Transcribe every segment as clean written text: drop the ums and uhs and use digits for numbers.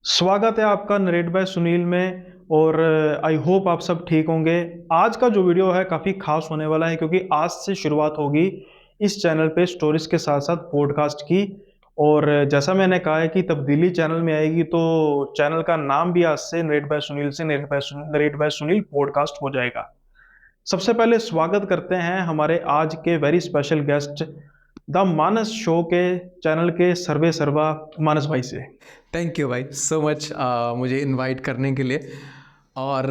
स्वागत है आपका नरेट बाय सुनील में। और आई होप आप सब ठीक होंगे। आज का जो वीडियो है काफ़ी खास होने वाला है क्योंकि आज से शुरुआत होगी इस चैनल पे स्टोरीज के साथ साथ पॉडकास्ट की। और जैसा मैंने कहा है कि तब्दीली चैनल में आएगी तो चैनल का नाम भी आज से नरेट बाय सुनील से नरेट बाय सुनील पॉडकास्ट हो जाएगा। सबसे पहले स्वागत करते हैं हमारे आज के very special guest the Manas show के चैनल के सर्वे सर्वा मानस भाई से। थैंक यू भाई सो मच मुझे इनवाइट करने के लिए। और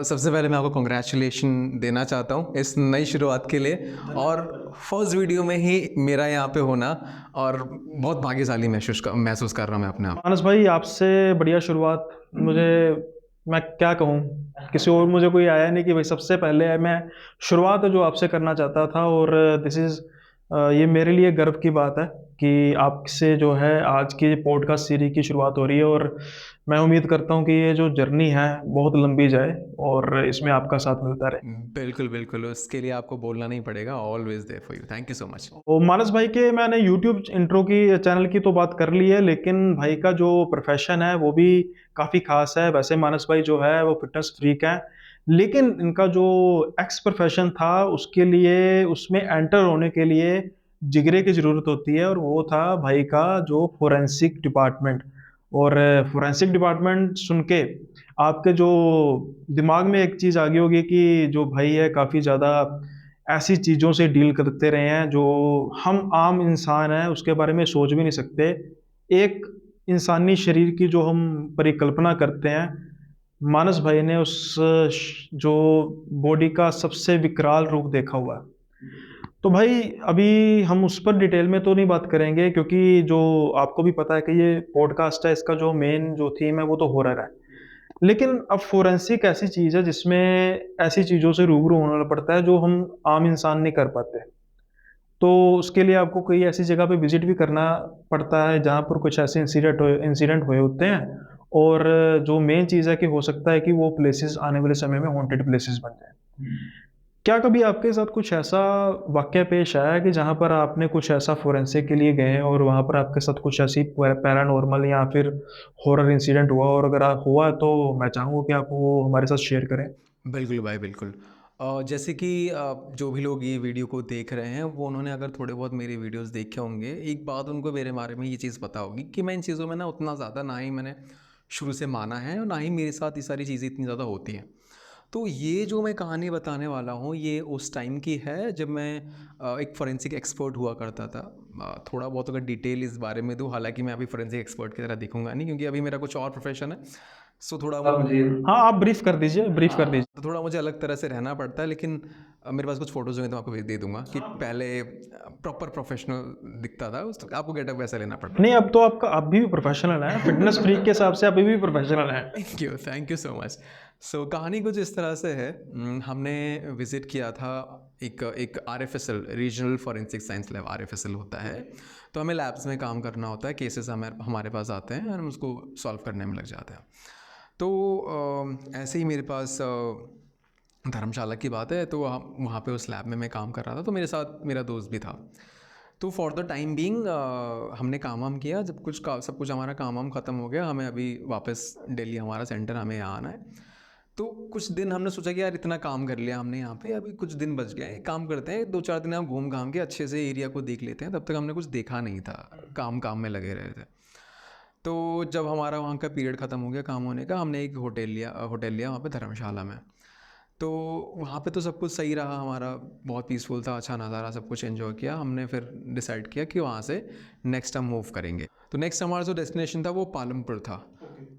सबसे पहले मैं आपको कॉन्ग्रेचुलेशन देना चाहता हूँ इस नई शुरुआत के लिए। और फर्स्ट वीडियो में ही मेरा यहाँ पे होना और बहुत भाग्यशाली महसूस कर रहा हूँ मैं अपने आप। मानस भाई आपसे बढ़िया शुरुआत मुझे, मैं क्या कहूँ, किसी और मुझे कोई आया नहीं कि भाई सबसे पहले मैं शुरुआत जो आपसे करना चाहता था। और दिस इज़ ये मेरे लिए गर्व की बात है कि आपसे जो है आज की पॉडकास्ट सीरीज की शुरुआत हो रही है। और मैं उम्मीद करता हूँ कि ये जो जर्नी है बहुत लंबी जाए और इसमें आपका साथ मिलता रहे। बिल्कुल बिल्कुल, उसके लिए आपको बोलना नहीं पड़ेगा। Always there for you, thank you so much. तो मानस भाई के मैंने यूट्यूब इंट्रो की चैनल की तो बात कर ली है, लेकिन भाई का जो प्रोफेशन है वो भी काफ़ी खास है। वैसे मानस भाई जो है वो फिटनेस फ्रीक है, लेकिन इनका जो एक्स प्रोफेशन था उसके लिए, उसमें एंटर होने के लिए जिगरे की ज़रूरत होती है, और वो था भाई का जो फोरेंसिक डिपार्टमेंट। और फोरेंसिक डिपार्टमेंट सुन के आपके जो दिमाग में एक चीज़ आ गई होगी कि जो भाई है काफ़ी ज़्यादा ऐसी चीज़ों से डील करते रहे हैं जो हम आम इंसान हैं उसके बारे में सोच भी नहीं सकते। एक इंसानी शरीर की जो हम परिकल्पना करते हैं, मानस भाई ने उस जो बॉडी का सबसे विकराल रूप देखा हुआ है। तो भाई अभी हम उस पर डिटेल में तो नहीं बात करेंगे क्योंकि जो आपको भी पता है कि ये पॉडकास्ट है, इसका जो मेन जो थीम है वो तो हॉरर है। लेकिन अब फोरेंसिक ऐसी चीज़ है जिसमें ऐसी चीज़ों से रूबरू होना पड़ता है जो हम आम इंसान नहीं कर पाते। तो उसके लिए आपको कोई ऐसी जगह पे विज़िट भी करना पड़ता है जहाँ पर कुछ ऐसे इंसिडेंट हुए होते हैं। और जो मेन चीज़ है कि हो सकता है कि वो प्लेसेस आने वाले समय में हॉन्टेड प्लेसेस बन जाएँ। क्या कभी आपके साथ कुछ ऐसा वाक़या पेश आया है कि जहाँ पर आपने कुछ ऐसा फोरेंसिक के लिए गए हैं और वहाँ पर आपके साथ कुछ ऐसी पैरानॉर्मल या फिर हॉरर इंसिडेंट हुआ? और अगर हुआ है तो मैं चाहूँगा कि आप वो हमारे साथ शेयर करें। बिल्कुल भाई बिल्कुल। जैसे कि जो भी लोग ये वीडियो को देख रहे हैं वो उन्होंने अगर थोड़े बहुत मेरे वीडियोस देखे होंगे, एक बात उनको मेरे बारे में ये चीज़ पता होगी कि मैं इन चीज़ों में ना उतना ज़्यादा ना ही मैंने शुरू से माना है और ना ही मेरे साथ ये सारी चीज़ें इतनी ज़्यादा होती हैं। तो ये जो मैं कहानी बताने वाला हूँ ये उस टाइम की है जब मैं एक फोरेंसिक एक्सपर्ट हुआ करता था। थोड़ा बहुत अगर डिटेल इस बारे में दूँ, हालांकि मैं अभी फोरेंसिक एक्सपर्ट की तरह दिखूंगा नहीं क्योंकि अभी मेरा कुछ और प्रोफेशन है। सो थोड़ा आप मुझे मुझे हाँ, आप ब्रीफ कर दीजिए, ब्रीफ कर हाँ, दीजिए। तो थोड़ा मुझे अलग तरह से रहना पड़ता है, लेकिन मेरे पास कुछ फ़ोटोज़ होंगे तो मैं आपको भेज दे दूँगा कि पहले प्रॉपर प्रोफेशनल दिखता था, उस आपको गेटअप वैसा लेना पड़ता नहीं, है। अब तो आपका अभी भी प्रोफ़ेशनल हैं, फ़िटनेस फ्रीक के हिसाब से अभी भी प्रोफ़ेशनल हैं। Thank you so much. So कहानी कुछ इस तरह से है। हमने विज़िट किया था एक एक आरएफएसएल, रीजनल फॉरेंसिक साइंस लैब, आरएफएसएल होता है। तो हमें लैब्स में काम करना होता है, केसेस हमारे पास आते हैं और हम उसको सॉल्व करने में लग जाते हैं। तो ऐसे ही मेरे पास धर्मशाला की बात है, तो वहाँ पे उस लैब में मैं काम कर रहा था, तो मेरे साथ मेरा दोस्त भी था। तो फॉर द टाइम बीइंग हमने काम वाम किया, जब सब कुछ हमारा काम वाम ख़त्म हो गया, हमें अभी वापस दिल्ली हमारा सेंटर, हमें यहाँ आना है। तो कुछ दिन हमने सोचा कि यार इतना काम कर लिया हमने यहाँ पे, अभी कुछ दिन बच गए, एक काम करते हैं 2-4 दिन हम घूम घाम के अच्छे से एरिया को देख लेते हैं। तब तक हमने कुछ देखा नहीं था, काम काम में लगे रहे थे। तो जब हमारा वहाँ का पीरियड ख़त्म हो गया काम होने का, हमने एक होटल लिया वहाँ पे धर्मशाला में। तो वहाँ पे तो सब कुछ सही रहा हमारा, बहुत पीसफुल था, अच्छा नज़ारा, सब कुछ एंजॉय किया हमने। फिर डिसाइड किया कि वहाँ से नेक्स्ट हम मूव करेंगे। तो नेक्स्ट हमारा जो डेस्टिनेशन था वो पालमपुर था।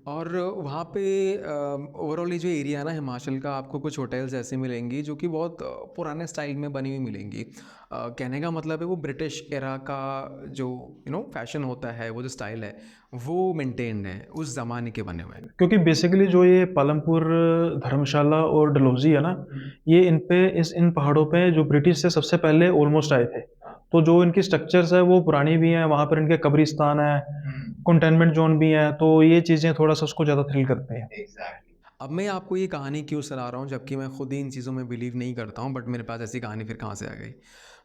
और वहाँ पे ओवरऑल ये जो एरिया है ना हिमाचल का, आपको कुछ होटल्स ऐसे मिलेंगी जो कि बहुत पुराने स्टाइल में बनी हुई मिलेंगी। कहने का मतलब है वो ब्रिटिश एरा का जो फैशन होता है, वो जो स्टाइल है वो मेंटेन्ड है, उस ज़माने के बने हुए हैं। क्योंकि बेसिकली जो ये पालमपुर, धर्मशाला और डलहौजी है ना, ये इन पहाड़ों पे जो ब्रिटिश से सबसे पहले ऑलमोस्ट आए थे। तो जो इनकी स्ट्रक्चर्स है वो पुरानी भी हैं, वहाँ पर इनके कब्रिस्तान है, कंटेनमेंट जोन भी है, तो ये चीज़ें थोड़ा सा उसको ज़्यादा थ्रिल करते हैं। अब मैं आपको ये कहानी क्यों सुना रहा हूँ जबकि मैं खुद ही इन चीज़ों में बिलीव नहीं करता हूँ, बट मेरे पास ऐसी कहानी फिर कहाँ से आ गई।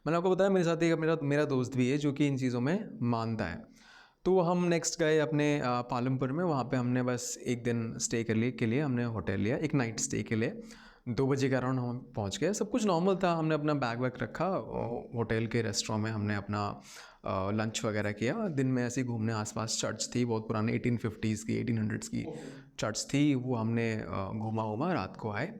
मैंने आपको बताया मेरे साथ एक मेरा मेरा दोस्त भी है जो कि इन चीज़ों में मानता है। तो हम नेक्स्ट गए अपने पालमपुर में। वहाँ पे हमने बस एक दिन स्टे के लिए हमने होटल लिया, एक नाइट स्टे के लिए। 2 बजे के अराउंड हम पहुँच गए। सब कुछ नॉर्मल था। हमने अपना बैग वैग रखा, होटल के रेस्टोरेंट में हमने अपना लंच वगैरह किया। दिन में ऐसे ही घूमने, आसपास चर्च थी बहुत पुरानी 1850s की 1800s की चर्च थी, वो हमने घूमा। रात को आए,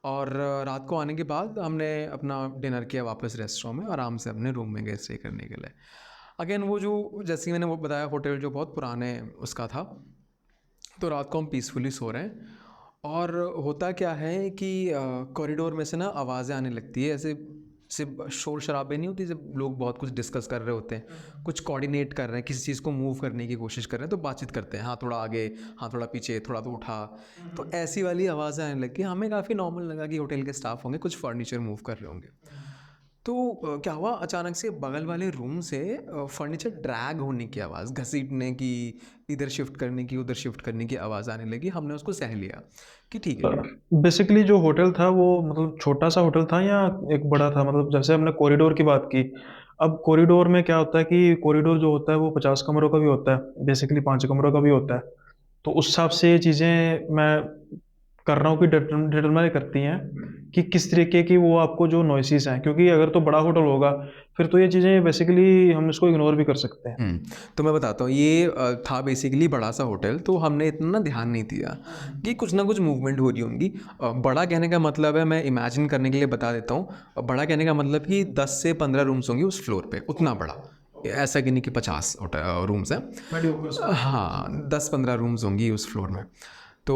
और रात को आने के बाद हमने अपना डिनर किया वापस रेस्टोरेंट में, आराम से अपने रूम में गए स्टे करने के लिए। अगेन वो जो, जैसे मैंने वो बताया, होटल जो बहुत पुराने उसका था, तो रात को हम पीसफुली सो रहे हैं। और होता क्या है कि कॉरिडोर में से ना आवाज़ें आने लगती है, ऐसे सिर्फ शोर शराबे नहीं होती, जब लोग बहुत कुछ डिस्कस कर रहे होते हैं, कुछ कोऑर्डिनेट कर रहे हैं, किसी चीज़ को मूव करने की कोशिश कर रहे हैं, तो बातचीत करते हैं, हाँ थोड़ा आगे, हाँ थोड़ा पीछे, थोड़ा तो उठा। तो ऐसी वाली आवाज़ें आने लगी। हमें काफ़ी नॉर्मल लगा कि होटल के स्टाफ होंगे, कुछ फर्नीचर मूव कर रहे होंगे। तो क्या हुआ, अचानक से बगल वाले रूम से फर्नीचर ड्रैग होने की आवाज़, घसीटने की, इधर शिफ्ट करने की, उधर शिफ्ट करने की आवाज़ आने लगी। हमने उसको सह लिया कि ठीक है। बेसिकली जो होटल था वो मतलब छोटा सा होटल था या एक बड़ा था? मतलब जैसे हमने कॉरिडोर की बात की, अब कॉरिडोर में क्या होता है कि कॉरिडोर जो होता है वो 50 कमरों का भी होता है, बेसिकली 5 कमरों का भी होता है। तो उस हिसाब से ये चीज़ें मैं कर रहा हूँ कि डिटरमाइन करती हैं कि किस तरीके की वो आपको जो नॉइसेस हैं, क्योंकि अगर तो बड़ा होटल होगा फिर तो ये चीज़ें बेसिकली हम इसको इग्नोर भी कर सकते हैं। तो मैं बताता हूँ, ये था बेसिकली बड़ा सा होटल, तो हमने इतना ना ध्यान नहीं दिया कि कुछ ना कुछ मूवमेंट हो रही होंगी। बड़ा कहने का मतलब है, मैं इमेजिन करने के लिए बता देता हूँ, बड़ा कहने का मतलब कि 10 से 15 रूम्स होंगे उस फ्लोर पे, उतना बड़ा। ऐसा कि नहीं कि 50 रूम्स हैं। हाँ, 10-15 रूम्स होंगी उस फ्लोर में। तो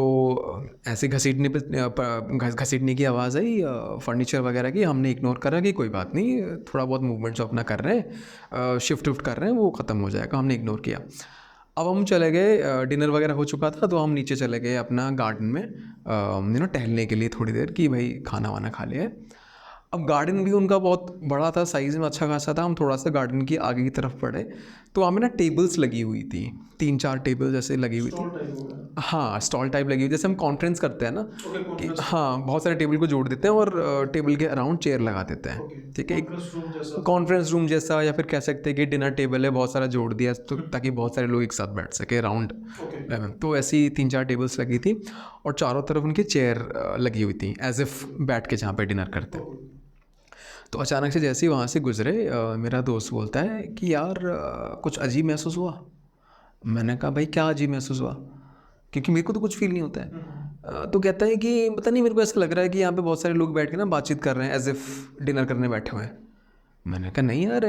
ऐसे घसीटने की आवाज़ आई फर्नीचर वगैरह की। हमने इग्नोर करा कि कोई बात नहीं, थोड़ा बहुत मूवमेंट जो अपना कर रहे हैं, शिफ्ट विफ्ट कर रहे हैं, वो ख़त्म हो जाएगा। हमने इग्नोर किया। अब हम चले गए, डिनर वगैरह हो चुका था, तो हम नीचे चले गए अपना गार्डन में टहलने के लिए थोड़ी देर, कि भाई खाना वाना खा लिया। अब गार्डन भी उनका बहुत बड़ा था, साइज़ में अच्छा खासा था। हम थोड़ा सा गार्डन की आगे की तरफ बढ़े, तो हमें ना टेबल्स लगी हुई थी, 3-4 टेबल जैसे लगी हुई थी। हाँ, स्टॉल टाइप लगी हुई, जैसे हम कॉन्फ्रेंस करते हैं ना, कि हाँ बहुत सारे टेबल को जोड़ देते हैं और टेबल के अराउंड चेयर लगा देते हैं। ठीक है, एक कॉन्फ्रेंस रूम जैसा, या फिर कह सकते हैं कि डिनर टेबल है, बहुत सारा जोड़ दिया तो ताकि बहुत सारे लोग एक साथ बैठ सके राउंड। तो ऐसी 3-4 टेबल्स लगी थी, और चारों तरफ उनकी चेयर लगी हुई थी, एज इफ बैठ के जहाँ पे डिनर करते हैं। तो अचानक से जैसे ही वहाँ से गुजरे, मेरा दोस्त बोलता है कि यार कुछ अजीब महसूस हुआ। मैंने कहा भाई क्या अजीब महसूस हुआ, क्योंकि मेरे को तो कुछ फील नहीं होता है। तो कहता है कि पता नहीं, मेरे को ऐसा लग रहा है कि यहाँ पे बहुत सारे लोग बैठ के ना बातचीत कर रहे हैं, एज इफ डिनर करने बैठे हुए हैं। मैंने कहा नहीं यार,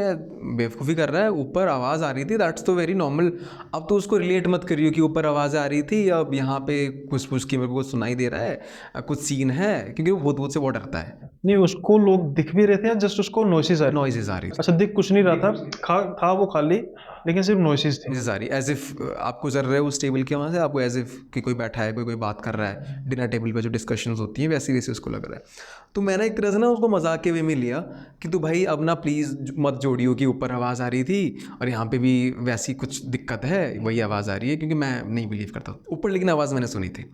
बेवकूफ़ी कर रहा है, ऊपर आवाज़ आ रही थी, दैट्स तो वेरी नॉर्मल। अब तो उसको रिलेट मत करियो कि ऊपर आवाज़ आ रही थी, अब यहाँ पे कुछ कुछ की मेरे को सुनाई दे रहा है, कुछ सीन है, क्योंकि वो भूत भूत से बहुत डरता है। नहीं, उसको लोग दिख भी रहे थे या जस्ट उसको नॉइसेस आ रही थी? नॉइजेज आ रही थी। अच्छा, दिख कुछ नहीं रहा था, था वो खाली, लेकिन सिर्फ नॉइसेस थी। नॉइजेज आ रही, एज इफ आप गुजर रहे हो उस टेबल के वहाँ से, आपको एज इफ कि कोई बैठा है, कोई कोई बात कर रहा है। डिनर टेबल पे जो डिस्कशंस होती हैं वैसी वैसे उसको लग रहा है। तो मैंने एक तरह से ना उसको मजाक के वे में लिया कि तू भाई अब ना प्लीज़ मत जोड़ियो कि ऊपर आवाज़ आ रही थी और यहाँ पे भी वैसी कुछ दिक्कत है, वही आवाज़ आ रही है, क्योंकि मैं नहीं बिलीव करता ऊपर, लेकिन आवाज़ मैंने सुनी थी।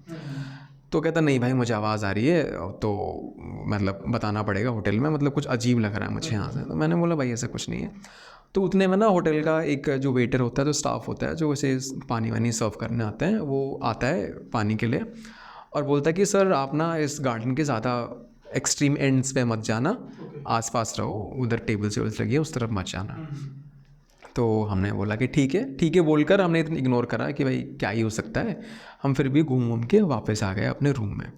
तो कहता नहीं भाई मुझे आवाज़ आ रही है, तो मतलब बताना पड़ेगा होटल में, मतलब कुछ अजीब लग रहा है मुझे यहाँ से। तो मैंने बोला भाई ऐसा कुछ नहीं है। तो उतने में ना होटल का एक जो वेटर होता है, जो स्टाफ होता है, जो ऐसे पानी वानी सर्व करने आते हैं, वो आता है पानी के लिए और बोलता है कि सर आप ना इस गार्डन के ज़्यादा एक्सट्रीम एंड्स पे मत जाना, आसपास रहो, उधर टेबल से लगी है उस तरफ मत जाना। तो हमने बोला कि ठीक है बोलकर हमने इतना इग्नोर करा कि भाई क्या ही हो सकता है। हम फिर भी घूम घूम के वापस आ गए अपने रूम में।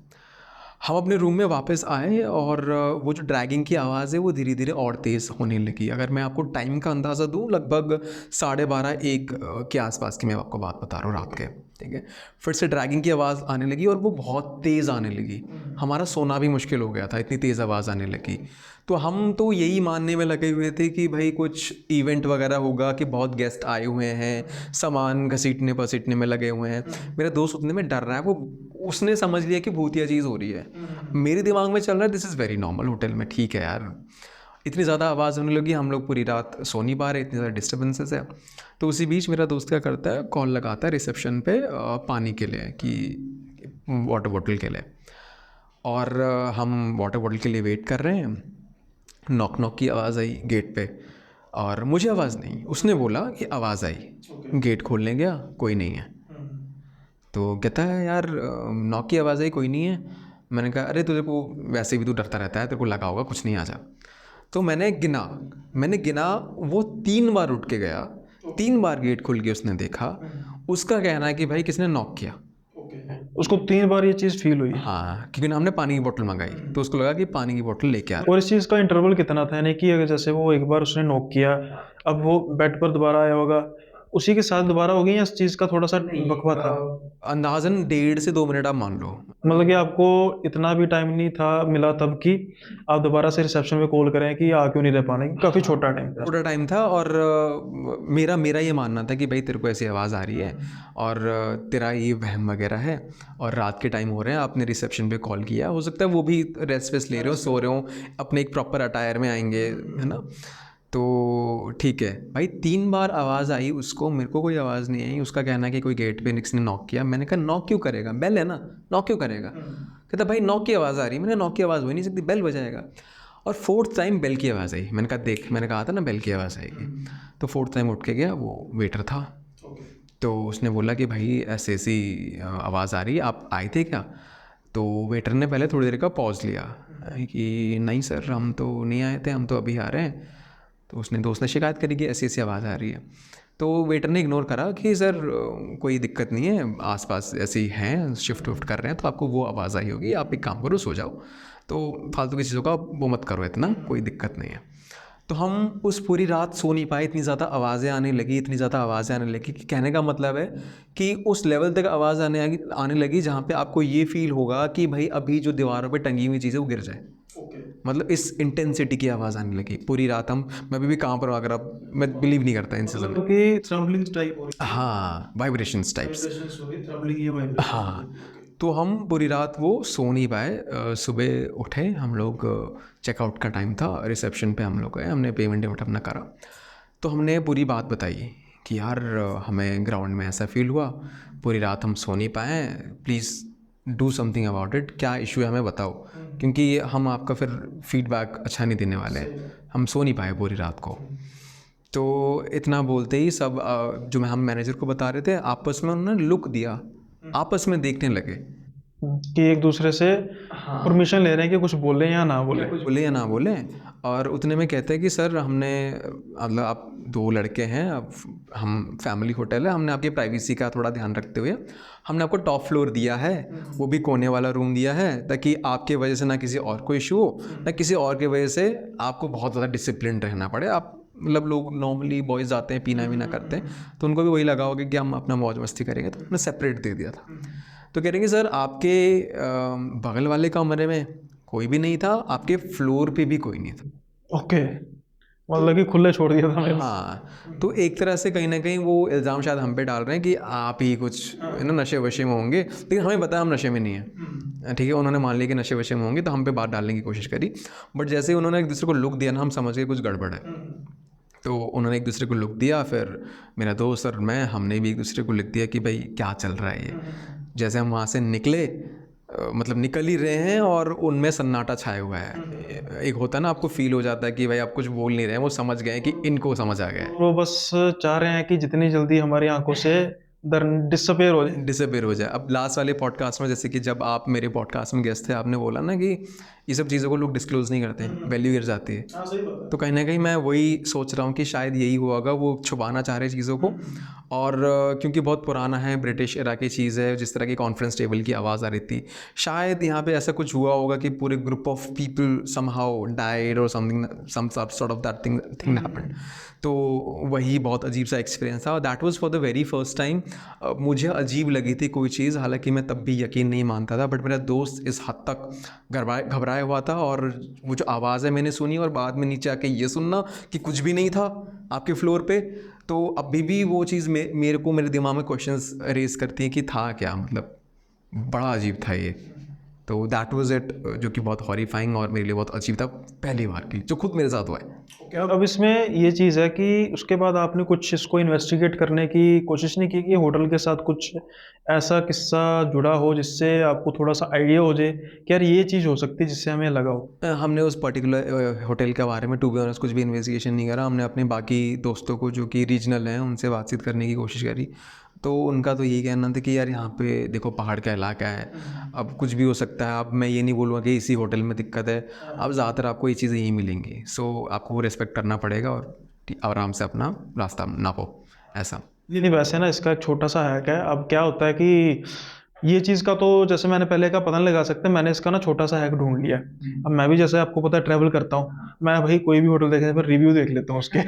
हम अपने रूम में वापस आए और वो जो ड्रैगिंग की आवाज़ है वो धीरे धीरे और तेज़ होने लगी। अगर मैं आपको टाइम का अंदाज़ा दूँ, लगभग 12:30-1 के आसपास की मैं आपको बात बता रहा हूँ रात के। ठीक है, फिर से ड्रैगिंग की आवाज़ आने लगी और वो बहुत तेज़ आने लगी। हमारा सोना भी मुश्किल हो गया था, इतनी तेज़ आवाज़ आने लगी। तो हम तो यही मानने में लगे हुए थे कि भाई कुछ इवेंट वगैरह होगा, कि बहुत गेस्ट आए हुए हैं, सामान घसीटने पसीटने में लगे हुए हैं। मेरा दोस्त उतने में डर रहा है, वो उसने समझ लिया कि भूतिया चीज़ हो रही है। मेरे दिमाग में चल रहा है this is very normal hotel में, ठीक है यार। इतनी ज़्यादा आवाज़ होने लगी, हम लोग पूरी रात सो नहीं पा रहे, इतनी ज़्यादा डिस्टर्बेंसेस है। तो उसी बीच मेरा दोस्त क्या करता है, कॉल लगाता है रिसेप्शन पे पानी के लिए, कि वाटर बॉटल के लिए। और हम वाटर बॉटल के लिए वेट कर रहे हैं। नॉक नॉक की आवाज़ आई गेट पे। और मुझे आवाज़ नहीं, उसने बोला कि आवाज़ आई। गेट खोलने गया, कोई नहीं है। तो कहता है यार नॉक की आवाज़ आई, कोई नहीं है। मैंने कहा अरे तुझे को वैसे भी तू डरता रहता है, तेरे को लगा होगा कुछ नहीं, आ जा। तो मैंने गिना, वो 3 बार उठ के गया, 3 बार गेट खुल के उसने देखा। उसका कहना है कि भाई किसने नॉक किया। उसको 3 बार ये चीज़ फील हुई। हाँ, क्योंकि हमने पानी की बोतल मंगाई, तो उसको लगा कि पानी की बोतल लेके आ रहा और इस चीज़ का इंटरवल कितना था, यानी कि अगर जैसे वो एक बार उसने नॉक किया, अब वो बेड पर दोबारा आया होगा, उसी के साथ दोबारा हो गई, या इस चीज़ का थोड़ा सा वकफा था? है। अंदाजन 1.5 से 2 मिनट आप मान लो। मतलब कि आपको इतना भी टाइम नहीं था मिला तब कि आप दोबारा से रिसेप्शन पे कॉल करें कि आ क्यों नहीं रह पाने, काफ़ी छोटा टाइम था। थोड़ा टाइम था। और मेरा मेरा ये मानना था कि भाई तेरे को ऐसी आवाज़ आ रही है और तेरा ये वहम वगैरह है, और रात के टाइम हो रहे हैं, आपने रिसेप्शन पे कॉल किया, हो सकता है वो भी रेस्ट वेस्ट ले रहे हो, सो रहे हो, अपने एक प्रॉपर अटायर में आएंगे, है ना। तो ठीक है भाई, 3 बार आवाज़ आई उसको, मेरे को कोई आवाज़ नहीं आई। उसका कहना है कि कोई गेट पे किसी ने नॉक किया। मैंने कहा नॉक क्यों करेगा, बेल है ना, नॉक क्यों करेगा। कहता भाई नॉक की आवाज़ आ रही है। मैंने नॉक की आवाज़ हो ही नहीं सकती, बेल बजाएगा। और 4th टाइम बेल की आवाज़ आई। मैंने कहा देख, मैंने कहा था ना बेल की आवाज़ आएगी। तो 4th टाइम उठ के गया, वो वेटर था। तो उसने बोला कि भाई ऐसी ऐसी आवाज़ आ रही है, आप आए थे क्या। तो वेटर ने पहले थोड़ी देर का पॉज लिया कि नहीं सर, हम तो नहीं आए थे, हम तो अभी आ रहे हैं। तो उसने दोस्त ने शिकायत करी कि ऐसी ऐसी आवाज़ आ रही है। तो वेटर ने इग्नोर करा कि सर कोई दिक्कत नहीं है, आसपास ऐसे ही हैं, शिफ्ट विफ्ट कर रहे हैं, तो आपको वो आवाज़ आई होगी, आप एक काम करो सो जाओ, तो फालतू की चीज़ों का वो मत करो इतना, कोई दिक्कत नहीं है। तो हम उस पूरी रात सो नहीं पाए, इतनी ज़्यादा आवाज़ें आने लगी, इतनी ज़्यादा आवाज़ें आने लगी कि कहने का मतलब है कि उस लेवल तक आवाज़ आने लगी जहाँ पे आपको ये फील होगा कि भाई अभी जो दीवारों पे टंगी हुई चीज़ें वो गिर जाए। मतलब इस इंटेंसिटी की आवाज़ आने लगी पूरी रात। मैं अभी भी कहाँ पर हूँ, अगर आप, मैं बिलीव नहीं करता इन चीज़ों में। क्योंकि थ्रम्बलिंग टाइप हो रही हाँ, वाइब्रेशंस टाइप्स। है, थ्रम्बलिंग ये वाइब्रेशन। हाँ, तो हम पूरी रात वो सो नहीं पाए। सुबह उठे हम लोग, चेकआउट का टाइम था, रिसेप्शन पे हम लोग गए, हमने पेमेंट वेमेंट अपना करा। तो हमने पूरी बात बताई कि यार हमें ग्राउंड में ऐसा फील हुआ, पूरी रात हम सो नहीं पाए, please do something about it, क्या इशू है हमें बताओ, क्योंकि हम आपका फिर फीडबैक अच्छा नहीं देने वाले हैं, हम सो नहीं पाए पूरी रात को। तो इतना बोलते ही सब जो हम मैनेजर को बता रहे थे, आपस में उन्होंने लुक दिया, आपस में देखने लगे कि एक दूसरे से परमिशन ले रहे हैं कि कुछ बोले या ना बोले। कुछ बोले या ना बोले। और उतने में कहते हैं कि सर हमने, मतलब आप 2 लड़के हैं, अब हम फैमिली होटल है, हमने आपकी प्राइवेसी का थोड़ा ध्यान रखते हुए हमने आपको टॉप फ्लोर दिया है, वो भी कोने वाला रूम दिया है, ताकि आपके वजह से ना किसी और को इशू हो, ना किसी और की वजह से आपको बहुत ज़्यादा डिसिप्लिन रहना पड़े। आप मतलब लोग नॉर्मली बॉयज़ आते हैं, पीना वीना करते हैं, तो उनको भी वही लगा होगा कि हम अपना मौज मस्ती करेंगे, तो हमने सेपरेट दे दिया था। तो कह रहे हैं कि सर आपके बगल वाले कमरे में कोई भी नहीं था, आपके फ्लोर पे भी कोई नहीं था। ओके, मतलब कि खुले छोड़ दिया था मैंने। हाँ, तो एक तरह से कहीं ना कहीं वो इल्ज़ाम शायद हम पे डाल रहे हैं कि आप ही कुछ है ना नशे वशे में होंगे, लेकिन हमें पता है हम नशे में नहीं है। ठीक है, उन्होंने मान लिया कि नशे वशे में होंगे, तो हम पे बात डालने की कोशिश करी। बट जैसे ही उन्होंने एक दूसरे को लुक दिया ना, हम समझ गए कुछ गड़बड़ है। तो उन्होंने एक दूसरे को लुक दिया, फिर मेरा दोस्त और मैं, हमने भी एक दूसरे को लिख दिया कि भाई क्या चल रहा है ये। जैसे हम वहाँ से निकले, मतलब निकल ही रहे हैं और उनमें सन्नाटा छाया हुआ है। एक होता है ना, आपको फील हो जाता है कि भाई आप कुछ बोल नहीं रहे हैं, वो समझ गए कि इनको समझ आ गया है, वो बस चाह रहे हैं कि जितनी जल्दी हमारी आंखों से डिसअपेयर हो जाए। डिसअपेयर हो जाए। अब लास्ट वाले पॉडकास्ट में, जैसे कि जब आप मेरे पॉडकास्ट में गेस्ट थे, आपने बोला ना कि ये सब चीज़ों को लोग डिस्क्लोज़ नहीं करते, वैल्यू गिर जाती है। हाँ, सही बात है। तो कहीं ना कहीं मैं वही सोच रहा हूँ कि शायद यही हुआ होगा, वो छुपाना चाह रहे चीज़ों को। और क्योंकि बहुत पुराना है, ब्रिटिश एरा की चीज़ है, जिस तरह की कॉन्फ्रेंस टेबल की आवाज़ आ रही थी, शायद यहाँ पे ऐसा कुछ हुआ होगा कि पूरे group of people somehow died और something, some sort of that thing happened. तो वही बहुत अजीब सा एक्सपीरियंस था, और that was for the very first time मुझे अजीब लगी थी कोई चीज़। हालांकि मैं तब भी यकीन नहीं मानता था, बट मेरा दोस्त इस हद तक घबराया हुआ था। और वो जो आवाज़ है मैंने सुनी, और बाद में नीचे आके ये सुनना कि कुछ भी नहीं था आपके फ्लोर पे, तो अभी भी वो चीज़ मेरे को मेरे दिमाग में क्वेश्चंस रेज करती है कि था क्या, मतलब बड़ा अजीब था ये। तो दैट वाज इट, जो कि बहुत हॉरिफाइंग और मेरे लिए बहुत अजीब था, पहली बार की जो खुद मेरे साथ हुआ है। अब इसमें ये चीज़ है कि उसके बाद आपने कुछ इसको इन्वेस्टिगेट करने की कोशिश नहीं की कि होटल के साथ कुछ ऐसा किस्सा जुड़ा हो जिससे आपको थोड़ा-सा आइडिया हो जाए कि यार ये चीज़ हो सकती है जिससे हमें लगा हो? हमने उस पर्टिकुलर होटल के बारे में टू बी ऑनेस्ट कुछ भी इन्वेस्टिगेशन नहीं करा। हमने अपने बाकी दोस्तों को जो कि रीजनल हैं उनसे बातचीत करने की कोशिश करी। तो उनका तो यही कहना था कि यार यहाँ पे देखो पहाड़ का इलाका है, अब कुछ भी हो सकता है। अब मैं ये नहीं बोलूँगा कि इसी होटल में दिक्कत है, अब ज़्यादातर आपको ये चीज़ें यहीं मिलेंगी। सो आपको वो रिस्पेक्ट करना पड़ेगा और आराम से अपना रास्ता नापो, ऐसा। नहीं, वैसे ना इसका एक छोटा-सा हैक है। अब क्या होता है कि ये चीज़ का तो जैसे मैंने पहले कहा पता नहीं लगा सकते, मैंने इसका ना छोटा-सा हैक ढूँढ लिया है। अब मैं भी जैसे आपको पता है ट्रैवल करता हूँ, मैं भाई कोई भी होटल देखने पर रिव्यू देख लेता हूँ उसके।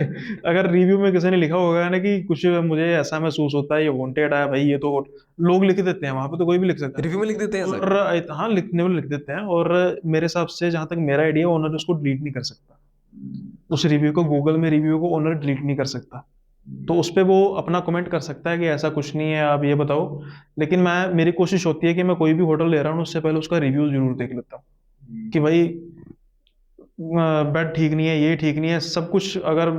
अगर रिव्यू में किसी ने लिखा होगा ना कि कुछ मुझे ऐसा महसूस होता है, ये वांटेड है भाई, ये तो लोग लिख देते हैं, वहाँ पे तो कोई भी लिख सकता रिव्यू है। में लिख देते हैं सर। और हाँ, लिखने में लिख देते हैं और मेरे हिसाब से जहाँ तक मेरा आइडिया है ओनर उसको डिलीट नहीं कर सकता। उस रिव्यू को गूगल में रिव्यू को ओनर डिलीट नहीं कर सकता। तो उसपे वो अपना कमेंट कर सकता है कि ऐसा कुछ नहीं है, आप ये बताओ। लेकिन मेरी कोशिश होती है कि मैं कोई भी होटल ले रहा हूँ, उससे पहले उसका रिव्यू ज़रूर देख लेता हूँ, कि भाई बेड ठीक नहीं है, ये ठीक नहीं है, सब कुछ अगर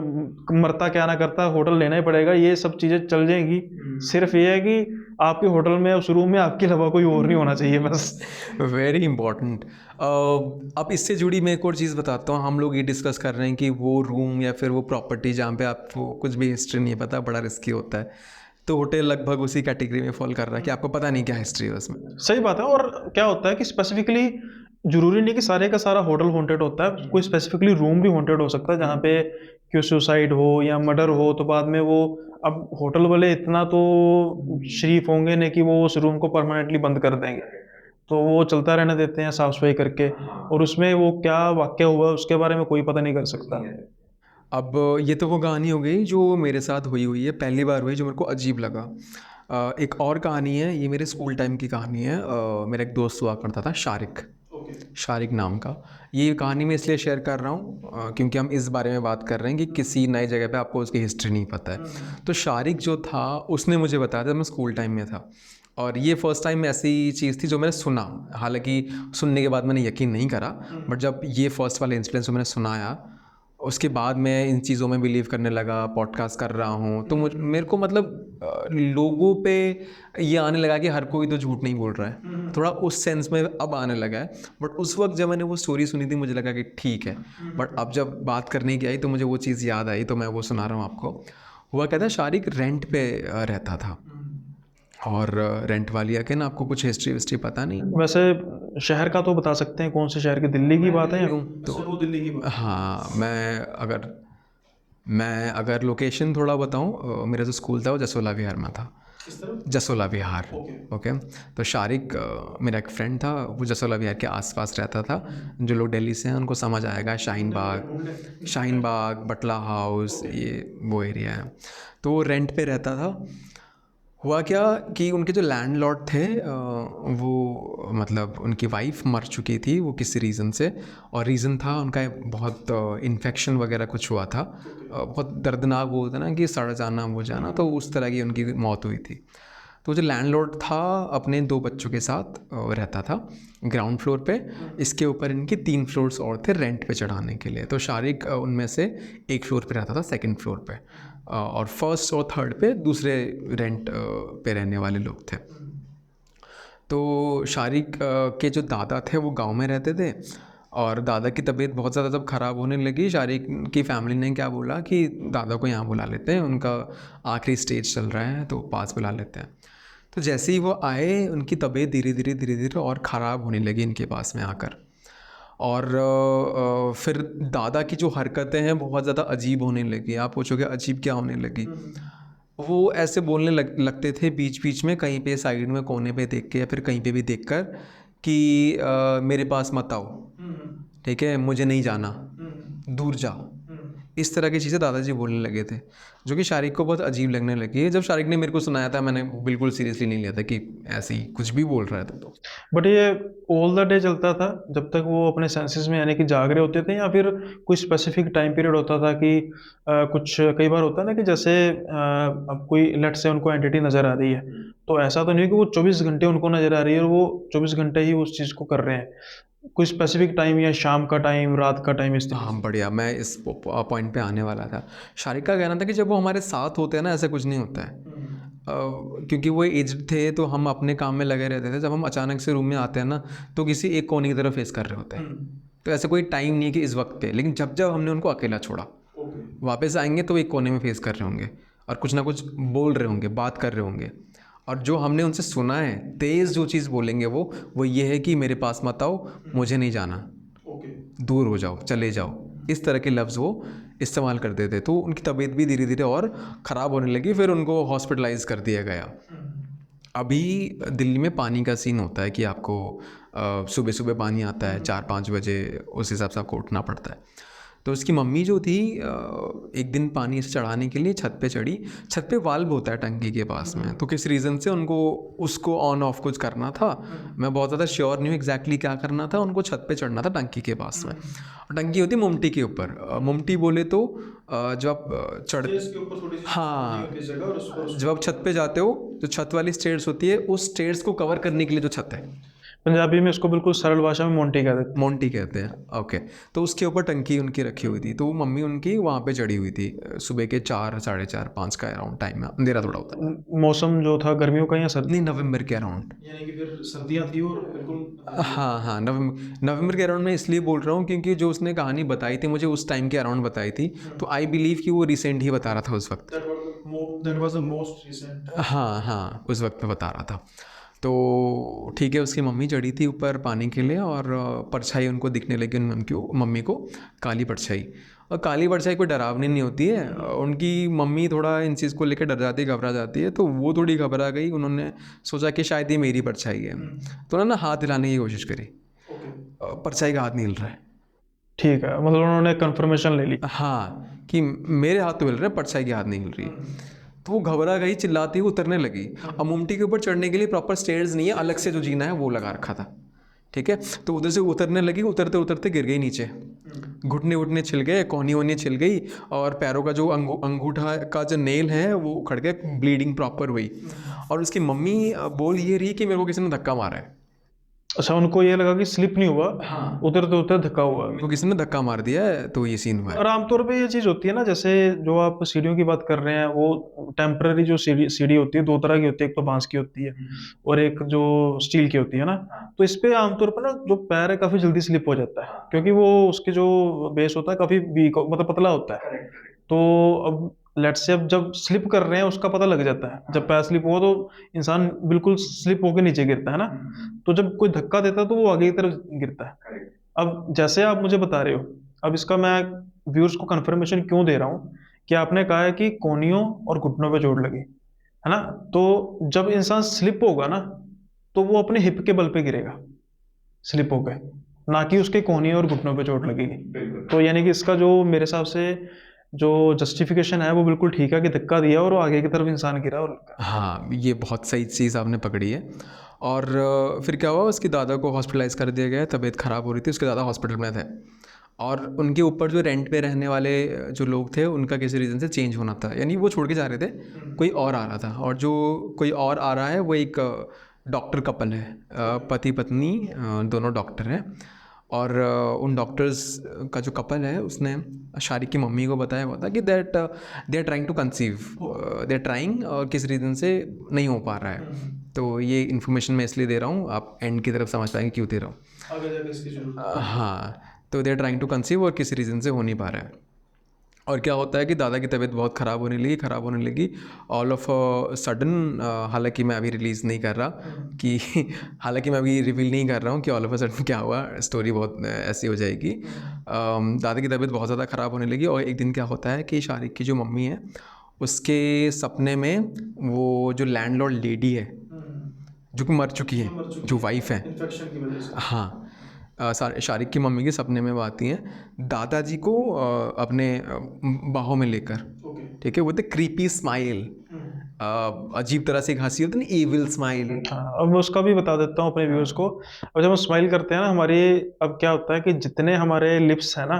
मरता क्या ना करता होटल लेना ही पड़ेगा, ये सब चीज़ें चल जाएँगी। सिर्फ़ ये है कि आपके होटल में उस रूम में आपके अलावा कोई और नहीं होना चाहिए बस। Very important. अब इससे जुड़ी मैं एक और चीज़ बताता हूँ। हम लोग ये डिस्कस कर रहे हैं कि वो रूम या फिर वो प्रॉपर्टी जहाँ पे आपको कुछ भी हिस्ट्री नहीं पता, बड़ा रिस्की होता है। तो होटल लगभग उसी कैटेगरी में फॉल कर रहा है कि आपको पता नहीं क्या हिस्ट्री है उसमें। सही बात है। और क्या होता है कि स्पेसिफिकली ज़रूरी नहीं कि सारे का सारा होटल हॉन्टेड होता है। कोई स्पेसिफिकली रूम भी हॉन्टेड हो सकता है जहाँ पे कोई सुसाइड हो या मर्डर हो, तो बाद में वो अब होटल वाले इतना तो शरीफ होंगे नहीं कि वो उस रूम को परमानेंटली बंद कर देंगे। तो वो चलता रहने देते हैं साफ-सफाई करके, और उसमें वो क्या वाक़या हुआ उसके बारे में कोई पता नहीं कर सकता। अब ये तो वो कहानी हो गई जो मेरे साथ हुई हुई है, पहली बार हुई जो मेरे को अजीब लगा। एक और कहानी है, ये मेरे स्कूल टाइम की कहानी है। मेरा एक दोस्त हुआ करता था शारिक, शारिक नाम का। ये कहानी मैं इसलिए शेयर कर रहा हूँ क्योंकि हम इस बारे में बात कर रहे हैं कि किसी नई जगह पे आपको उसकी हिस्ट्री नहीं पता है। तो शारिक जो था उसने मुझे बताया था, मैं स्कूल टाइम में था और ये फर्स्ट टाइम ऐसी चीज़ थी जो मैंने सुना। हालांकि सुनने के बाद मैंने यकीन नहीं करा, बट जब ये फर्स्ट वाला इंसिडेंस जो मैंने सुनाया उसके बाद मैं इन चीज़ों में बिलीव करने लगा, पॉडकास्ट कर रहा हूँ तो मेरे को मतलब लोगों पे ये आने लगा कि हर कोई तो झूठ नहीं बोल रहा है, थोड़ा उस सेंस में अब आने लगा है। बट उस वक्त जब मैंने वो स्टोरी सुनी थी मुझे लगा कि ठीक है, बट अब जब बात करने की आई तो मुझे वो चीज़ याद आई, तो मैं वो सुना रहा हूँ आपको। हुआ क्या था, शारिक रेंट पे रहता था और रेंट वाली अगेन आपको कुछ हिस्ट्री विस्ट्री पता नहीं। वैसे शहर का तो बता सकते हैं, कौन से शहर की? दिल्ली की बात है या? तो अच्छा, वो दिल्ली की बात। हाँ, मैं अगर लोकेशन थोड़ा बताऊँ, मेरा जो स्कूल था वो जसोला विहार में था। किस तरफ? जसोला विहार। ओके। तो शारिक मेरा एक फ्रेंड था, वो जसोला विहार के आसपास रहता था। जो लोग दिल्ली से हैं उनको समझ आएगा, शाहीन बाग, बटला हाउस, ये वो एरिया है। तो वो रेंट पे रहता था। हुआ क्या कि उनके जो लैंडलॉर्ड थे वो मतलब उनकी वाइफ मर चुकी थी वो किसी रीज़न से, और रीज़न था उनका बहुत इन्फेक्शन वगैरह कुछ हुआ था। बहुत दर्दनाक वो होता ना कि सड़ जाना वो जाना, तो उस तरह की उनकी मौत हुई थी। तो जो लैंडलॉर्ड था अपने 2 बच्चों के साथ रहता था ग्राउंड फ्लोर पे। इसके ऊपर इनके 3 फ्लोर्स और थे रेंट पे चढ़ाने के लिए। तो शारिक उनमें से एक फ्लोर पे रहता था, सेकंड फ्लोर पे, और फर्स्ट और थर्ड पे दूसरे रेंट पे रहने वाले लोग थे। तो शारिक के जो दादा थे वो गांव में रहते थे, और दादा की तबीयत बहुत ज़्यादा जब ख़राब होने लगी, शारिक की फैमिली ने क्या बोला कि दादा को यहाँ बुला लेते हैं, उनका आखिरी स्टेज चल रहा है तो पास बुला लेते हैं। तो जैसे ही वो आए उनकी तबीयत धीरे धीरे और ख़राब होने लगी इनके पास में आकर। और फिर दादा की जो हरकतें हैं बहुत ज़्यादा अजीब होने लगी। आप पूछोगे अजीब क्या होने लगी? वो ऐसे बोलने लगते थे बीच बीच में, कहीं पे साइड में कोने पे देख के या फिर कहीं पे भी देख कर कि मेरे पास मत आओ, ठीक है, मुझे नहीं जाना, दूर जाओ। इस तरह की चीज़ें दादाजी बोलने लगे थे, जो कि शारिक को बहुत अजीब लगने लगी। जब शारिक ने मेरे को सुनाया था मैंने बिल्कुल सीरियसली नहीं लिया था कि ऐसे ही कुछ भी बोल रहा है तो। बट ये ऑल द डे चलता था जब तक वो अपने सेंसेस में यानी कि जाग रहे होते थे, या फिर कोई स्पेसिफिक टाइम पीरियड होता था कि कुछ कई बार होता है ना कि जैसे अब कोई लेट से उनको एंटिटी नज़र आ रही है, तो ऐसा तो नहीं है कि वो 24 घंटे उनको नज़र आ रही है और वो 24 घंटे ही उस चीज़ को कर रहे हैं। कोई स्पेसिफिक टाइम या शाम का टाइम, रात का टाइम, इस तरीके हाँ से? बढ़िया, मैं इस पॉइंट पे आने वाला था। शारिक का कहना था कि जब वो हमारे साथ होते हैं ना, ऐसा कुछ नहीं होता है। क्योंकि वो एज्ड थे तो हम अपने काम में लगे रहते थे, जब हम अचानक से रूम में आते हैं ना तो किसी एक कोने की तरफ फेस कर रहे होते हैं। तो ऐसा कोई टाइम नहीं है कि इस वक्त पे, लेकिन जब जब हमने उनको अकेला छोड़ा, वापस आएंगे तो एक कोने में फेस कर रहे होंगे और कुछ ना कुछ बोल रहे होंगे, बात कर रहे होंगे। और जो हमने उनसे सुना है, तेज़ जो चीज़ बोलेंगे वो ये है कि मेरे पास मत आओ, मुझे नहीं जाना, दूर हो जाओ, चले जाओ। इस तरह के लफ्ज़ वो इस्तेमाल करते थे। तो उनकी तबीयत भी धीरे धीरे और ख़राब होने लगी, फिर उनको हॉस्पिटलाइज कर दिया गया। अभी दिल्ली में पानी का सीन होता है कि आपको सुबह सुबह पानी आता है 4-5 बजे, उस हिसाब से आपको उठना पड़ता है। तो उसकी मम्मी जो थी, एक दिन पानी ऐसे चढ़ाने के लिए छत पे चढ़ी। छत पे वाल्व होता है टंकी के पास में, तो किस रीज़न से उनको उसको ऑन ऑफ कुछ करना था। मैं बहुत ज़्यादा श्योर नहीं हूँ एग्जैक्टली क्या करना था। उनको छत पे चढ़ना था टंकी के पास में, और टंकी होती है मुमटी के ऊपर। मुमटी बोले तो जब आप चढ़ स्टेज के ऊपर थोड़ी सी खाली हाँ, होती है जगह, और उस पर जब आप छत पे जाते हो जो छत वाली स्टेयर्स होती है, उस स्टेयर्स को कवर करने के लिए जो छत है, पंजाबी में इसको बिल्कुल सरल भाषा में मोंटी कह देते मोंटी कहते हैं। ओके। तो उसके ऊपर टंकी उनकी रखी हुई थी, तो वो मम्मी उनकी वहाँ पे चढ़ी हुई थी। सुबह के 4, 4:30, 5 का अराउंड टाइम में, अंधेरा थोड़ा होता है। हैं। मौसम जो था गर्मियों का या सर्दी? नहीं, नवंबर के अराउंड। यानी कि फिर सर्दियाँ थी और बिल्कुल हाँ हाँ, नवंबर के अराउंड मैं इसलिए बोल रहा हूँ क्योंकि जो उसने कहानी बताई थी मुझे, उस टाइम के अराउंड बताई थी। तो आई बिलीव कि वो रिसेंट ही बता रहा था उस वक्त। That was the most recent. हाँ हाँ, उस वक्त में बता रहा था। तो ठीक है, उसकी मम्मी चढ़ी थी ऊपर पानी के लिए, और परछाई उनको दिखने लगी उन मम्मी को, काली परछाई। और काली परछाई कोई डरावनी नहीं होती है। उनकी मम्मी थोड़ा इन चीज़ को लेकर डर जाती है, घबरा जाती है। तो वो थोड़ी घबरा गई, उन्होंने सोचा कि शायद ये मेरी परछाई है। तो उन्होंने हाथ हिलाने की कोशिश करी, परछाई का हाथ नहीं हिल रहा है। ठीक है, मतलब उन्होंने कंफर्मेशन ले ली। हाँ, कि मेरे हाथ तो हिल रहे हैं, परछाई की हाथ नहीं हिल रही। तो वो घबरा गई, चिल्लाती हुई उतरने लगी। अब मुमटी के ऊपर चढ़ने के लिए प्रॉपर स्टेयर्स नहीं है, अलग से जो जीना है वो लगा रखा था। ठीक है, तो उधर से उतरने लगी, उतरते उतरते गिर गई नीचे। घुटने उठने छिल गए, कोहनी वोहनी छिल गई, और पैरों का जो अंगूठा का जो नेल है वो उखड़ गया, ब्लीडिंग प्रॉपर हुई। और उसकी मम्मी बोल ये रही कि मेरे को किसी ने धक्का मारा है। अच्छा, उनको ये लगा कि स्लिप नहीं हुआ, हाँ, उतरते उतरते धक्का हुआ। उनको किसी ने धक्का मार दिया है, तो ये सीन हुआ है। और आमतौर पे ये चीज होती है ना, जैसे जो आप सीढ़ियों की बात कर रहे हैं, वो टेम्पररी जो सीढ़ी सीढ़ी होती है, दो तरह की होती है, एक तो बांस की होती है और एक जो स्टील की होती है ना। तो इस पे आमतौर पर ना जो पैर है काफी जल्दी स्लिप हो जाता है, क्योंकि वो उसके जो बेस होता है काफी वीक, मतलब पतला होता है। तो अब लेट्स से अब जब स्लिप कर रहे हैं उसका पता लग जाता है, जब पैर स्लिप हुआ तो इंसान बिल्कुल स्लिप होकर नीचे गिरता है ना। तो जब कोई धक्का देता है तो वो आगे की तरफ गिरता है। अब जैसे आप मुझे बता रहे हो, अब इसका मैं व्यूअर्स को कंफर्मेशन क्यों दे रहा हूँ कि आपने कहा है कि कोहनियों और घुटनों पे चोट लगी है ना। तो जब इंसान स्लिप होगा ना, तो वो अपने हिप के बल पे गिरेगा स्लिप होकर, ना कि उसके कोहनियों और घुटनों पे चोट लगेगी। तो यानी कि इसका जो मेरे हिसाब से जो जस्टिफिकेशन है वो बिल्कुल ठीक है कि धक्का दिया और वो आगे की तरफ इंसान गिरा और लगा। हाँ, ये बहुत सही चीज़ आपने पकड़ी है। और फिर क्या हुआ, उसके दादा को हॉस्पिटलाइज़ कर दिया गया, तबीयत ख़राब हो रही थी, उसके दादा हॉस्पिटल में थे। और उनके ऊपर जो रेंट पे रहने वाले जो लोग थे, उनका किसी रीज़न से चेंज होना था, यानी वो छोड़ के जा रहे थे, कोई और आ रहा था। और जो कोई और आ रहा है वो एक डॉक्टर कपल है, पति पत्नी, दोनों डॉक्टर हैं। और उन डॉक्टर्स का जो कपल है उसने शारिक की मम्मी को बताया हुआ था कि that they are trying to conceive, they are trying, और किस रीज़न से नहीं हो पा रहा है। तो ये इन्फॉर्मेशन मैं इसलिए दे रहा हूँ, आप एंड की तरफ समझ पाएंगे क्यों दे रहा हूँ। आगे जाके इसकी जरूरत है। हाँ, तो they are trying to conceive और किसी रीज़न से हो नहीं पा रहा है। और क्या होता है कि दादा की तबीयत बहुत ख़राब होने लगी ऑल ऑफ सडन। हालांकि मैं अभी रिलीज़ नहीं कर रहा कि हालांकि मैं अभी रिवील नहीं कर रहा हूँ कि ऑल ऑफ अ सडन क्या हुआ, स्टोरी बहुत ऐसी हो जाएगी। दादा की तबीयत बहुत ज़्यादा ख़राब होने लगी, और एक दिन क्या होता है कि शारिक की जो मम्मी है उसके सपने में वो जो लैंडलॉर्ड लेडी है जो कि मर चुकी है, जो वाइफ है, इन्फेक्शन की वजह से। हाँ, शारिक की मम्मी के सपने में वो आती हैं दादाजी को अपने बाहों में लेकर। ओके। ठीक है, वो द क्रीपी स्माइल, अजीब तरह से एक हंसी होती है ना, एविल स्माइल। हाँ, अब मैं उसका भी बता देता हूँ अपने व्यूअर्स को। अब जब हम स्माइल करते हैं ना हमारी, अब क्या होता है कि जितने हमारे लिप्स है ना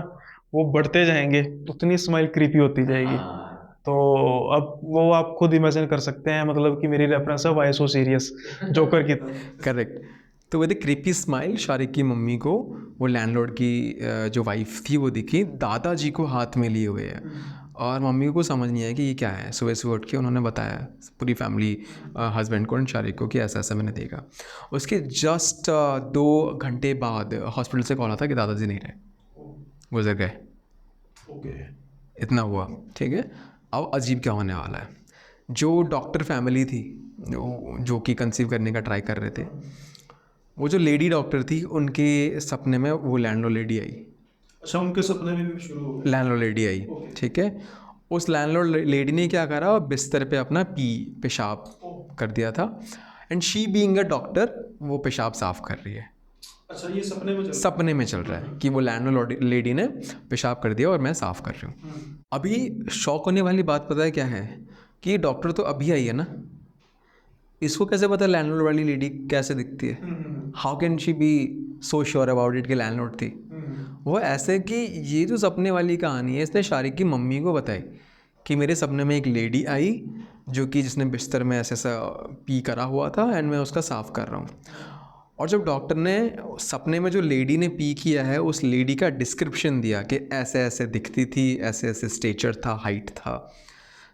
वो बढ़ते जाएंगे, उतनी स्माइल क्रीपी होती जाएगी। तो अब वो आप खुद इमेजिन कर सकते हैं, मतलब कि मेरी रेफरेंस है वाई सो सीरियस जोकर की तरफ। करेक्ट। तो विद क्रीपी स्माइल शारिक की मम्मी को वो लैंडलॉर्ड की जो वाइफ थी वो दिखी दादाजी को हाथ में लिए हुए है, और मम्मी को समझ नहीं आया कि ये क्या है। सुबह सुबह उठ के उन्होंने बताया पूरी फैमिली, हस्बैंड को और शारिक को, कि ऐसा ऐसा मैंने देखा। उसके जस्ट 2 घंटे बाद हॉस्पिटल से कॉल आता कि दादाजी नहीं रहे, गुजर गए। इतना हुआ, ठीक है। अब अजीब क्या होने वाला है, जो डॉक्टर फैमिली थी जो कि कंसीव करने का ट्राई कर रहे थे, वो जो लेडी डॉक्टर थी उनके सपने में वो लैंडलॉर्ड लेडी आई। अच्छा, उनके सपने में भी शुरू हो गया। लैंडलॉर्ड लेडी आई, ठीक है। उस लैंडलॉर्ड लेडी ने क्या करा, बिस्तर पे अपना पेशाब कर दिया था, and she being a doctor वो पेशाब साफ कर रही है। अच्छा, ये सपने में चल रहा है कि वो लैंडलॉर्ड लेडी ने पेशाब कर दिया और मैं साफ कर रही हूँ। अभी शॉक होने वाली बात पता है क्या है, कि डॉक्टर तो अभी आई है ना, इसको कैसे पता लैंडलॉर्ड वाली लेडी कैसे दिखती है? How can she be so sure about it कि लैंडलॉर्ड थी? वो ऐसे कि ये जो सपने वाली कहानी है इसने शारिक की मम्मी को बताई कि मेरे सपने में एक लेडी आई जो कि जिसने बिस्तर में ऐसा ऐसा पी करा हुआ था, एंड मैं उसका साफ़ कर रहा हूँ। और जब डॉक्टर ने सपने में जो लेडी ने पी किया है उस लेडी का डिस्क्रिप्शन दिया कि ऐसे ऐसे दिखती थी, ऐसे ऐसे स्टेचर था, हाइट था,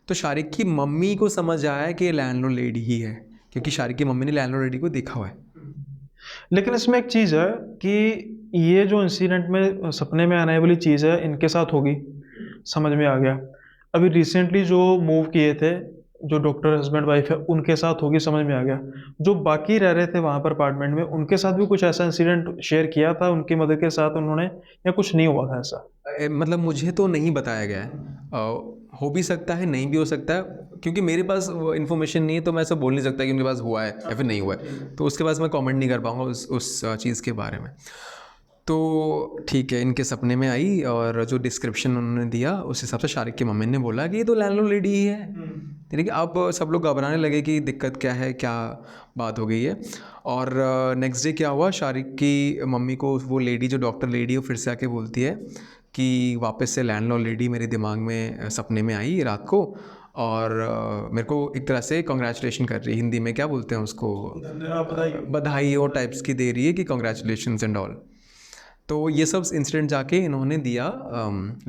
तो शारिक की मम्मी को समझ आया कि लैंडलॉर्ड लेडी ही है, क्योंकि शारिक की मम्मी ने लैंडलॉर्ड लेडी को देखा हुआ है। लेकिन इसमें एक चीज़ है कि ये जो इंसिडेंट में सपने में आने वाली चीज़ है इनके साथ होगी, समझ में आ गया। अभी रिसेंटली जो मूव किए थे, जो डॉक्टर हस्बैंड वाइफ है उनके साथ होगी, समझ में आ गया। जो बाकी रह रहे थे वहाँ पर अपार्टमेंट में उनके साथ भी कुछ ऐसा इंसिडेंट शेयर किया था उनकी मदर के साथ उन्होंने, या कुछ नहीं हुआ था ऐसा? मतलब मुझे तो नहीं बताया गया है, हो भी सकता है, नहीं भी हो सकता है, क्योंकि मेरे पास वो इन्फॉर्मेशन नहीं है, तो मैं ऐसा बोल नहीं सकता कि उनके पास हुआ है या फिर नहीं हुआ है, तो उसके पास मैं कमेंट नहीं कर पाऊँगा उस चीज़ के बारे में। तो ठीक है, इनके सपने में आई और जो डिस्क्रिप्शन उन्होंने दिया उस हिसाब से शारिक की मम्मी ने बोला कि ये तो लैंडलॉर्ड लेडी ही है। ठीक है, अब सब लोग घबराने लगे कि दिक्कत क्या है, क्या बात हो गई है। और नेक्स्ट डे क्या हुआ, शारिक की मम्मी को वो लेडी, जो डॉक्टर लेडी है, वो फिर से आके बोलती है कि वापस से लैंडलॉर्ड लेडी मेरे दिमाग में सपने में आई रात को, और मेरे को एक तरह से कॉन्ग्रेचुलेशन कर रही है, हिंदी में क्या बोलते हैं उसको, बधाई और टाइप्स की दे रही है कि कॉन्ग्रेचुलेशंस एंड ऑल। तो ये सब इंसिडेंट जाके इन्होंने दिया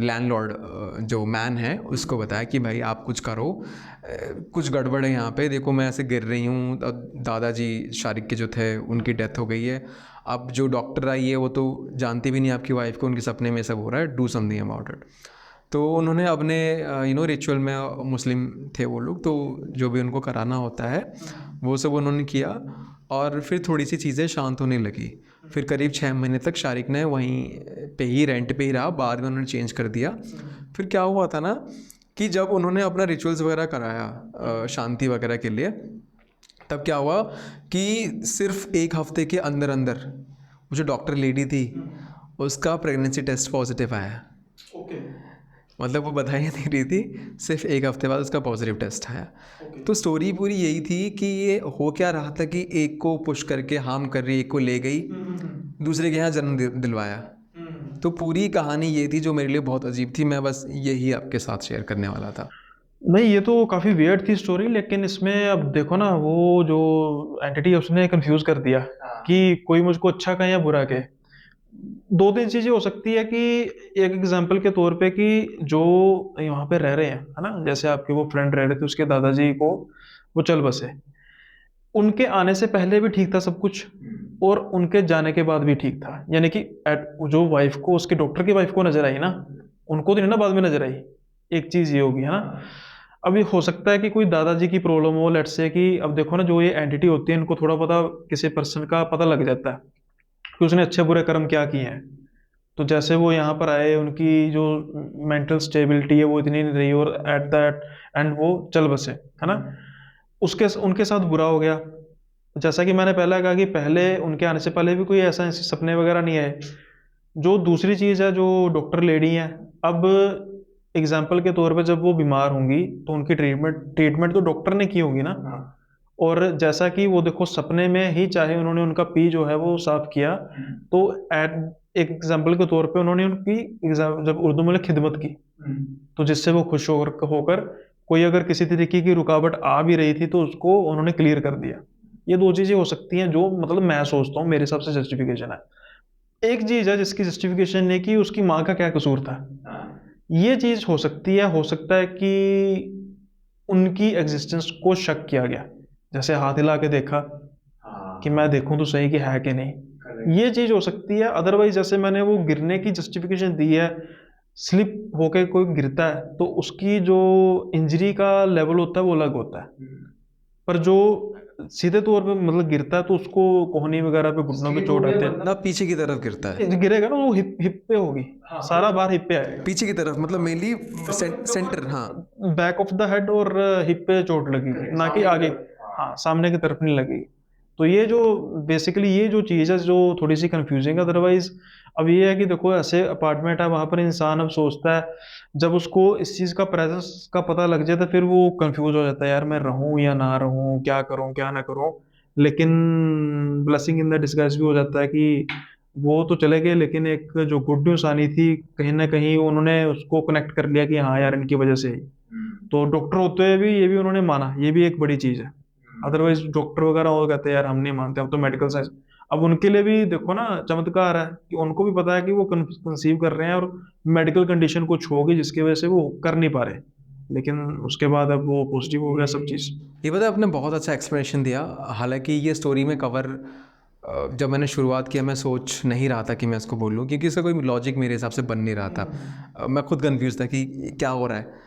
लैंडलॉर्ड जो मैन है उसको बताया कि भाई आप कुछ करो, कुछ गड़बड़ है यहाँ पे, देखो मैं ऐसे गिर रही हूँ, दादाजी शारिक के जो थे उनकी डेथ हो गई है, अब जो डॉक्टर आई है वो तो जानती भी नहीं आपकी वाइफ को, उनके सपने में सब हो रहा है, डू समथिंग अबाउट इट। तो उन्होंने अपने रिचुअल में, मुस्लिम थे वो लोग, तो जो भी उनको कराना होता है वो सब उन्होंने किया, और फिर थोड़ी सी चीज़ें शांत होने लगी। फिर करीब 6 महीने तक शारिक ने वहीं पे ही, रेंट पे ही रहा, बाद में उन्होंने चेंज कर दिया। फिर क्या हुआ था ना कि जब उन्होंने अपना रिचुअल्स वगैरह कराया शांति वगैरह के लिए, तब क्या हुआ कि सिर्फ 1 हफ्ते के अंदर अंदर वो जो डॉक्टर लेडी थी उसका प्रेगनेंसी टेस्ट पॉजिटिव आया। मतलब वो बधाई दे रही थी, सिर्फ 1 हफ्ते बाद उसका पॉजिटिव टेस्ट आया। तो स्टोरी पूरी यही थी कि ये हो क्या रहा था कि एक को पुश करके हार्म कर रही, एक को ले गई, दूसरे के यहाँ जन्म दिलवाया। तो पूरी कहानी ये थी जो मेरे लिए बहुत अजीब थी, मैं बस यही आपके साथ शेयर करने वाला था। नहीं, ये तो काफ़ी वियर्ड थी स्टोरी, लेकिन इसमें अब देखो ना, वो जो एंटिटी है उसने कंफ्यूज कर दिया कि कोई मुझको अच्छा कहे या बुरा कहे। 2-3 चीज़ें हो सकती है कि एक एग्जांपल के तौर पे कि जो यहाँ पे रह रहे हैं, है ना? जैसे आपके वो फ्रेंड रह रहे थे, उसके दादाजी को वो चल बसे। उनके आने से पहले भी ठीक था सब कुछ, और उनके जाने के बाद भी ठीक था। यानी कि जो वाइफ को, उसके डॉक्टर की वाइफ को नज़र आई ना, उनको तो नहीं ना बाद में नज़र आई। एक चीज़ ये होगी, है ना? अभी हो सकता है कि कोई दादाजी की प्रॉब्लम हो, लेट्स से कि अब देखो ना, जो ये एंटिटी होती है इनको थोड़ा पता, किसी पर्सन का पता लग जाता है कि उसने अच्छे बुरे कर्म क्या किए हैं। तो जैसे वो यहाँ पर आए, उनकी जो मेंटल स्टेबिलिटी है वो इतनी नहीं रही, और एट दैट एंड वो चल बसे, है ना? उसके उनके साथ बुरा हो गया। जैसा कि मैंने पहले कहा कि पहले उनके आने से पहले भी कोई ऐसा सपने वगैरह नहीं आए। जो दूसरी चीज़ है, जो डॉक्टर लेडी है, अब एग्जाम्पल के तौर पे जब वो बीमार होंगी तो उनकी ट्रीटमेंट तो डॉक्टर ने की होगी ना। और जैसा कि वो देखो सपने में ही, चाहे उन्होंने उनका पी जो है वो साफ किया, तो एट एक एग्जाम्पल के तौर पे उन्होंने उनकी जब उर्दू में खिदमत की, तो जिससे वो खुश होकर होकर कोई अगर किसी तरीके की रुकावट आ भी रही थी तो उसको उन्होंने क्लियर कर दिया। ये दो चीजें हो सकती हैं जो मतलब मैं सोचता हूँ मेरे हिसाब से जस्टिफिकेशन है। एक चीज है जिसकी जस्टिफिकेशन है कि उसकी माँ का क्या कसूर था, ये चीज हो सकती है। हो सकता है कि उनकी एग्जिस्टेंस को शक किया गया, जैसे हाथ हिला के देखा कि मैं देखूं तो सही कि है कि नहीं, ये चीज हो सकती है। अदरवाइज जैसे मैंने वो गिरने की जस्टिफिकेशन दी है, स्लिप होके कोई गिरता है तो उसकी जो इंजरी का लेवल होता है वो अलग होता है, पर जो सीधे तौर पे मतलब गिरता है तो उसको कोहनी वगैरह पे घुटनों पे चोट आते हैं, ना पीछे की तरफ गिरता है, गिरेगा ना वो हिप हिप पे होगी, सारा बार हिप पे आएगा, पीछे की तरफ मतलब मेनली सेंटर, हाँ। बैक ऑफ द हेड और हिप पे चोट लगेगी, ना कि आगे, हाँ सामने की तरफ नहीं लगेगी। तो ये जो बेसिकली ये जो चीज़ है जो थोड़ी सी कंफ्यूजिंग है। अदरवाइज अब ये है कि देखो ऐसे अपार्टमेंट है वहाँ पर इंसान अब सोचता है, जब उसको इस चीज़ का प्रेजेंस का पता लग जाए तो फिर वो कंफ्यूज हो जाता है, यार मैं रहूँ या ना रहूँ, क्या करूँ क्या ना करूँ। लेकिन ब्लेसिंग इन द डिस्गाइज भी हो जाता है कि वो तो चले गए, लेकिन एक जो गुड न्यूज़ आनी थी कहीं ना कहीं उन्होंने उसको कनेक्ट कर लिया कि हाँ यार इनकी वजह से ही। तो डॉक्टर होते हुए भी ये भी उन्होंने माना, ये भी एक बड़ी चीज़ है। अदरवाइज डॉक्टर वगैरह हो कहते हैं यार हम नहीं मानते, हम तो मेडिकल साइंस। अब उनके लिए भी देखो ना चमत्कार है कि उनको भी पता है कि वो कंसीव कर रहे हैं और मेडिकल कंडीशन कुछ होगी जिसकी वजह से वो कर नहीं पा रहे, लेकिन उसके बाद अब वो पॉजिटिव हो गया सब चीज़। ये पता है, आपने बहुत अच्छा एक्सप्लेनेशन दिया। हालांकि ये स्टोरी में कवर जब मैंने शुरुआत किया मैं सोच नहीं रहा था कि मैं इसको बोलूँ, क्योंकि इसका कोई लॉजिक मेरे हिसाब से बन नहीं रहा था। मैं खुद कंफ्यूज था कि क्या हो रहा है।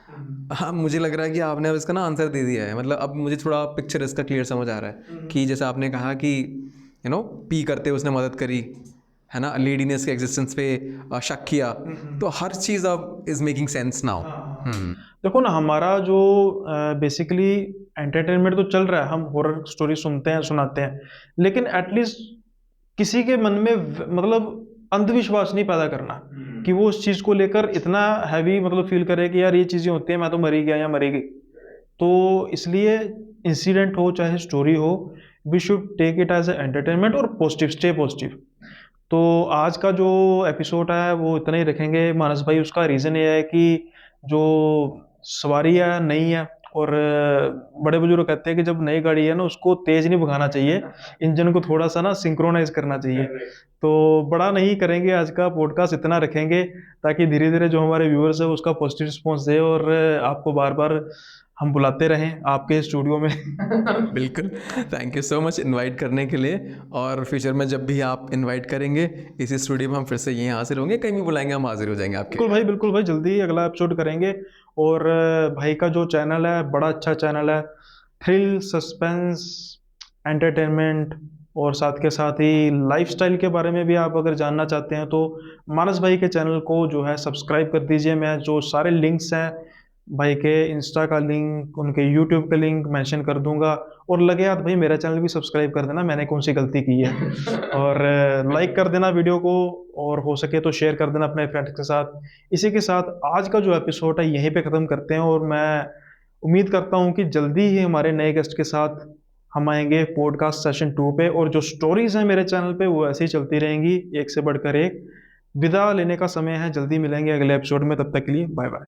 हाँ, मुझे लग रहा है कि आपने अब इसका ना आंसर दे दिया है। मतलब अब मुझे थोड़ा पिक्चर इसका क्लियर समझ आ रहा है कि जैसे आपने कहा कि पी करते उसने मदद करी, है ना, लेडी ने इसके एग्जिस्टेंस पे शक किया, तो हर चीज़ अब इज़ मेकिंग सेंस नाउ। देखो ना हमारा जो बेसिकली एंटरटेनमेंट तो चल रहा है, हम हॉरर स्टोरी सुनते हैं सुनाते हैं, लेकिन एटलीस्ट किसी के मन में मतलब अंधविश्वास नहीं पैदा करना कि वो उस चीज को लेकर इतना हैवी मतलब फील करे कि यार ये चीजें होती हैं मैं तो मरी गया या मरी गई। तो इसलिए इंसिडेंट हो चाहे स्टोरी हो, we should take it as a entertainment और पॉजिटिव, स्टे पॉजिटिव। तो आज का जो एपिसोड है वो इतना ही रखेंगे मानस भाई। उसका रीज़न ये है कि जो सवारी है नई है, और बड़े बुजुर्ग कहते हैं कि जब नई गाड़ी है ना उसको तेज नहीं भगाना चाहिए, इंजन को थोड़ा सा ना सिंक्रोनाइज करना चाहिए। तो बड़ा नहीं करेंगे, आज का पॉडकास्ट इतना रखेंगे ताकि धीरे धीरे जो हमारे व्यूअर्स है उसका पॉजिटिव रिस्पॉन्स दे और आपको बार बार हम बुलाते रहें आपके स्टूडियो में। बिल्कुल, thank you so much invite करने के लिए। और फ्यूचर में जब भी आप इनवाइट करेंगे इसी स्टूडियो में हम फिर से यहीं हाजिर होंगे, कहीं भी बुलाएंगे हम हाजिर हो जाएंगे आपके। बिल्कुल भाई जल्दी ही अगला एपिसोड करेंगे। और भाई का जो चैनल है बड़ा अच्छा चैनल है, थ्रिल सस्पेंस एंटरटेनमेंट, और साथ के साथ ही लाइफस्टाइल के बारे में भी आप अगर जानना चाहते हैं तो मानस भाई के चैनल को जो है सब्सक्राइब कर दीजिए। मैं जो सारे लिंक्स हैं भाई के इंस्टा का लिंक, उनके यूट्यूब का लिंक मेंशन कर दूंगा। और लगे हाथ भाई मेरा चैनल भी सब्सक्राइब कर देना, मैंने कौन सी गलती की है। और लाइक कर देना वीडियो को, और हो सके तो शेयर कर देना अपने फ्रेंड्स के साथ। इसी के साथ आज का जो एपिसोड है यहीं पे ख़त्म करते हैं, और मैं उम्मीद करता हूँ कि जल्दी ही हमारे नए गेस्ट के साथ हम आएंगे पॉडकास्ट सेशन 2 पे। और जो स्टोरीज हैं मेरे चैनल पे वो ऐसे ही चलती रहेंगी, एक से बढ़कर एक। विदा लेने का समय है, जल्दी मिलेंगे अगले एपिसोड में, तब तक के लिए बाय बाय।